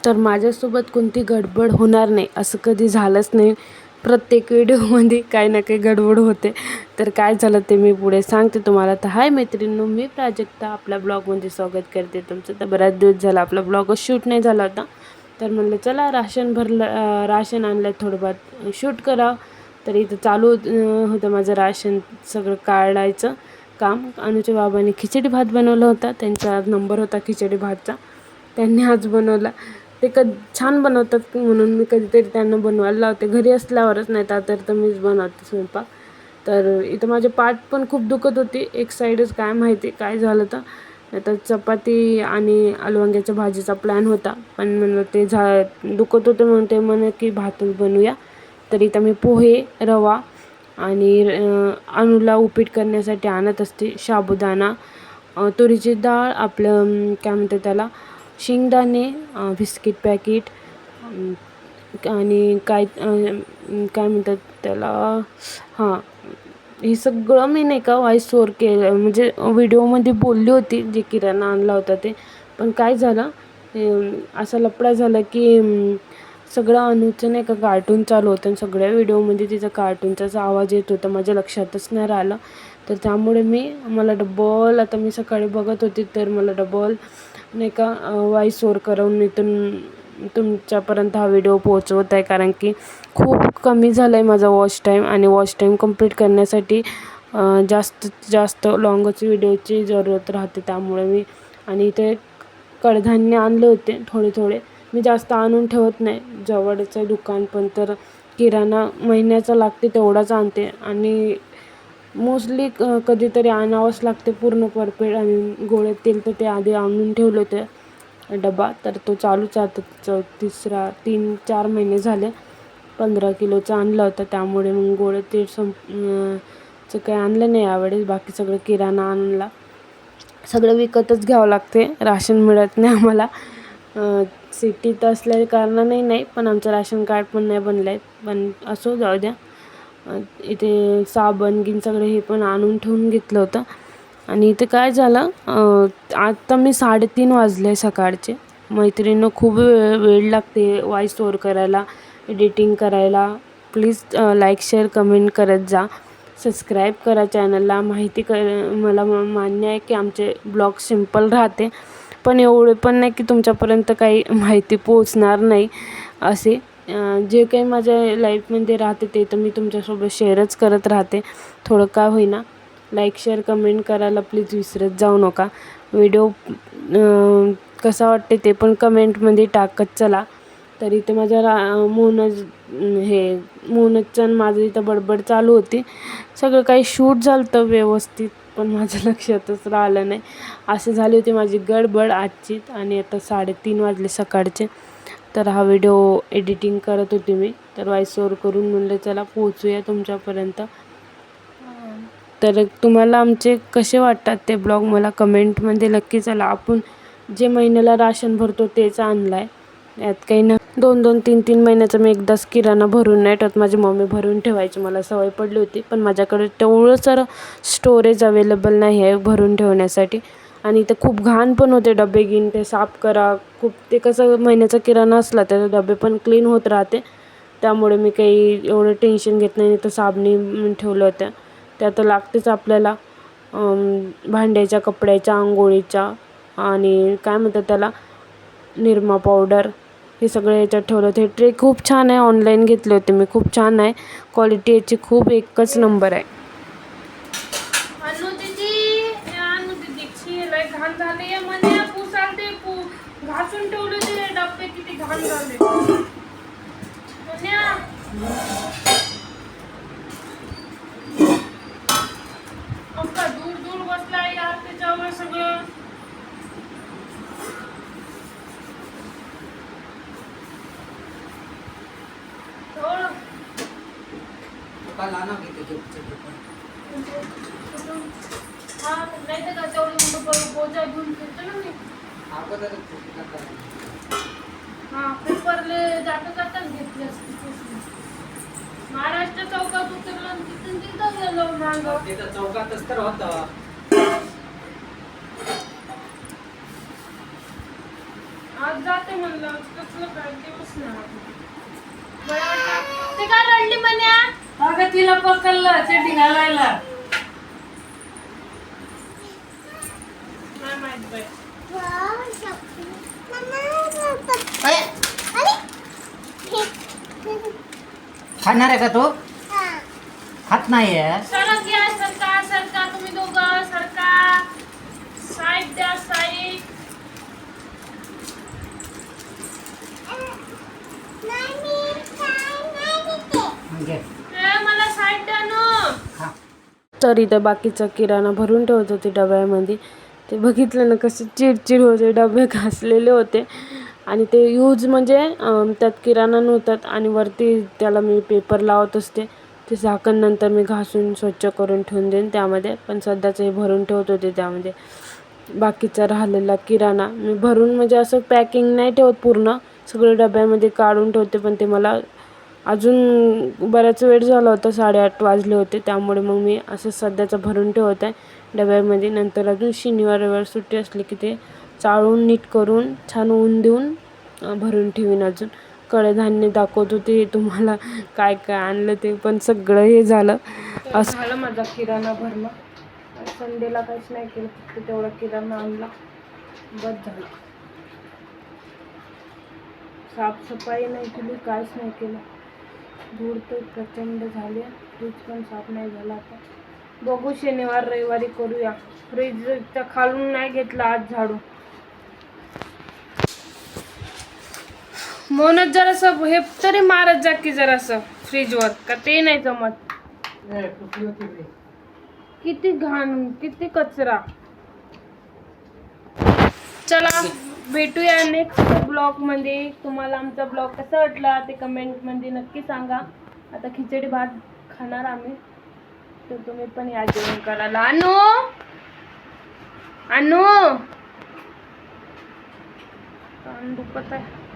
तर माझ्यासोबत कोणती गडबड होणार नाही असं कधी झालंच नाही. प्रत्येक व्हिडिओमध्ये काही ना काही गडबड होते. तर काय झालं ते मी पुढे सांगते तुम्हाला. तर हाय मैत्रिणींनो, मी प्राजक्ता आपल्या ब्लॉगमध्ये स्वागत करते तुमचं. तर बराच दिवस झाला आपला ब्लॉगच शूट नाही झाला होता. तर म्हणलं चला राशन आणलं, थोडंफार शूट करावं. तर इथं चालू होतं माझं राशन सगळं काढायचं काम. अनुच्या बाबांनी खिचडी भात बनवला होता, त्यांचा नंबर होता खिचडी भातचा, त्यांनी आज बनवला. ते छान बनवतात म्हणून मी कधीतरी त्यांना बनवायला लावते घरी असल्यावरच, नाही तर मीच बनवते स्वयंपाक. तर इथं माझे पाठ पण खूप दुखत होती एक साईडच, काय माहिती काय झालं. तर चपाती आणि आलू वांग्याच्या भाजीचा प्लॅन होता, पण म्हणलं ते दुखत होते म्हणून ते म्हणे की भातच बनवूया. तर इथं मी पोहे, रवा आणि अनुला उपीट करण्यासाठी आणत असते साबुदाणा, तुरीची डाळ, आपलं काय म्हणतात त्याला शेंगदाणे, बिस्किट पॅकेट आणि काय म्हणतात त्याला, हां, हे सगळं मी नाही का व्हॉइस ओव्हर केलं, म्हणजे व्हिडिओमध्ये बोलली होती जे किराणा आणला होता ते. पण काय झालं, असा लफडा झाला की सगळं अनुचं नाही का कार्टून चालू होतं आणि सगळ्या व्हिडिओमध्ये तिचा कार्टूनचाच आवाज येत होता, माझ्या लक्षातच नाही राहिलं. तर त्यामुळे मला डबल, आता मी सकाळी बघत होती तर मला डबल नाही का व्हॉइस ओव्हर करून इथून तुमच्यापर्यंत हा व्हिडिओ पोहोचवत आहे. कारण की खूप कमी झालं आहे माझा वॉच टाईम, आणि वॉच टाईम कंप्लीट करण्यासाठी जास्तीत जास्त लॉंगच व्हिडिओची जरूरत राहते. त्यामुळे आणि इथे कडधान्य आणले होते थोडे. मी जास्त आणून ठेवत नाही, जवळचं दुकान पण, तर किराणा महिन्याचा लागते तेवढाच आणते. आणि मोस्टली कधीतरी आणावंच लागते पूर्ण परफेक्ट. आणि गोळे तेल तर ते आधी आणून ठेवले होते डबा, तर तो चालूच आता 3-4 महिने झाले. 15 किलोचा आणला होता, त्यामुळे मग गोळे तेल काही आणलं नाही यावेळेस. बाकी सगळं किराणा आणला, सगळं विकतच घ्यावं लागते, राशन मिळत नाही आम्हाला. सिटीत असल्या कारणाने नाही, पण आमचं राशन कार्ड पण नाही बनलं आहे. पण असो, जाऊ द्या. इथे साबण सगळं हे पण आणून ठेवून घेतलं होतं. आणि इथे काय झालं, आता मी 3:30 वाजले सकाळचे. मैत्रिणींनो, खूप वेळ लागते व्हॉइस ओव्हर करायला, एडिटिंग करायला. प्लीज लाईक, शेअर, कमेंट करत जा. सबस्क्राईब करा चॅनलला. मला मान्य आहे की आमचे ब्लॉग सिम्पल राहते, पण एवढे पण नाही की तुमच्यापर्यंत काही माहिती पोचणार नाही. असे जे काही माझ्या लाईफमध्ये राहते ते तर मी तुमच्यासोबत शेअरच करत राहते, थोडं का होईना. लाईक, शेअर, कमेंट करायला प्लीज विसरत जाऊ नका. व्हिडिओ कसा वाटते ते पण कमेंटमध्ये टाकत चला. तर इथे माझ्या मोनजचं माझं इथं बडबड चालू होती. सगळं काही शूट झालं होतं व्यवस्थित, पण माझ्या लक्षातच राहिलं नाही. असे झाली होती माझी गडबड आजची. आणि आता 3:30 वाजले सकाळचे. तर हा व्हिडिओ एडिटिंग करत होती मी, तर व्हॉइस ओव्हर करून म्हणलं चला पोहोचूया तुमच्यापर्यंत. तर तुम्हाला आमचे कसे वाटतात ते ब्लॉग मला कमेंटमध्ये नक्की चला. आपण जे महिन्याला राशन भरतो तेच आणलं आहे, यात काही ना 2-2, 3-3 महिन्याचं मी एकदाच किराणा भरून नाही ठेवत. माझी मम्मी भरून ठेवायची, मला सवय पडली होती, पण माझ्याकडे तेवढं सारं स्टोरेज अवेलेबल नाही आहे भरून ठेवण्यासाठी. आणि इथं खूप घाण पण होते, डबे ते साफ करा खूप. ते कसं महिन्याचा किराणा असला तर डबे पण क्लीन होत राहते, त्यामुळे मी काही एवढं टेन्शन घेत नाही. तर साबणी ठेवलं होत्या, त्या तर लागतेच आपल्याला, भांड्याच्या, कपड्याच्या, आंघोळीच्या, आणि काय म्हणतात त्याला, निरमा पावडर, हे सगळं याच्यात ठेवलं होतं. हे ट्रे खूप छान आहे, ऑनलाईन घेतले होते मी, खूप छान आहे क्वालिटी याची, खूप एकच नंबर आहे. घाण झाले म्हणे, घासून ठेवले ते डबे, किती घाण झाले. दूर बसला यार त्याच्यावर सगळं. हा, नाही तर तेवढं बोजा घेऊन फिरतो ना मी. हा, पेपरले जाता घेतली असते. महाराष्ट्र चौकात उतरलं, तिथं गेलो मागं. तिथं चौकातच तर होतं. आज जाते म्हणलं, कसलं काय दिवस नाही. ते काय रडली म्हण्या? अगं तिला पकडलं चेटी घालायला. नाही माहित बाई. खाणार आहे का तू? खात नाहीये. सरक या, सरका सरका, तुम्ही दोघं सरका. साईड द्या, साईड. घे. मला साईड द्या ना. खा. तर इथं बाकीचा किराणा भरून ठेवत होते डब्यामध्ये. ते बघितलं ना कसे चिडचिड होते, डबे घासलेले होते आणि ते यूज म्हणजे त्यात किराणा नव्हतात आणि वरती त्याला मी पेपर लावत असते. ते झाकण नंतर मी घासून स्वच्छ करून ठेवून देईन त्यामध्ये, पण सध्याचं हे भरून ठेवत होते त्यामध्ये. बाकीचा राहिलेला किराणा मी भरून म्हणजे असं पॅकिंग नाही ठेवत पूर्ण, सगळं डब्यामध्ये काढून ठेवते. पण ते मला अजून बराच वेळ झाला होता, 8:30 वाजले होते, त्यामुळे मग मी असं सध्याचं भरून ठेवत आहे डब्यामध्ये. नंतर अजून शनिवार रविवार सुट्टी असली की ते चाळून नीट करून छान ऊन देऊन भरून ठेवीन. अजून कडधान्य दाखवत होते तुम्हाला काय काय आणलं ते, पण सगळं हे झालं. असं झालं माझा किराणा भरणं. संडेला काहीच नाही केलं, फक्त तेवढा किराणा आणला, बस झालं. साफसफाई नाही केली, काहीच नाही केलं. धूळ तर प्रचंड झाली, फ्रीज पण साफ नाही झाला. आता बघू शनिवार रविवारी करूया. फ्रीजच्या खालून नाही घेतला आज झाडू. म्हणूनच जरासं हे तरी मारत जा की जरासं फ्रीजवर, का ते नाही जमत. किती घाण, किती कचरा. चला भेटूया नेक्स्ट ब्लॉग मध्ये. तुम्हाला आमचा ब्लॉग कसा वाटला ते कमेंट मध्ये नक्की सांगा. आता खिचडी भात खाणार आम्ही, तर तुम्ही पण या जेवण करायला. अनु अनु कान दुखत आहे.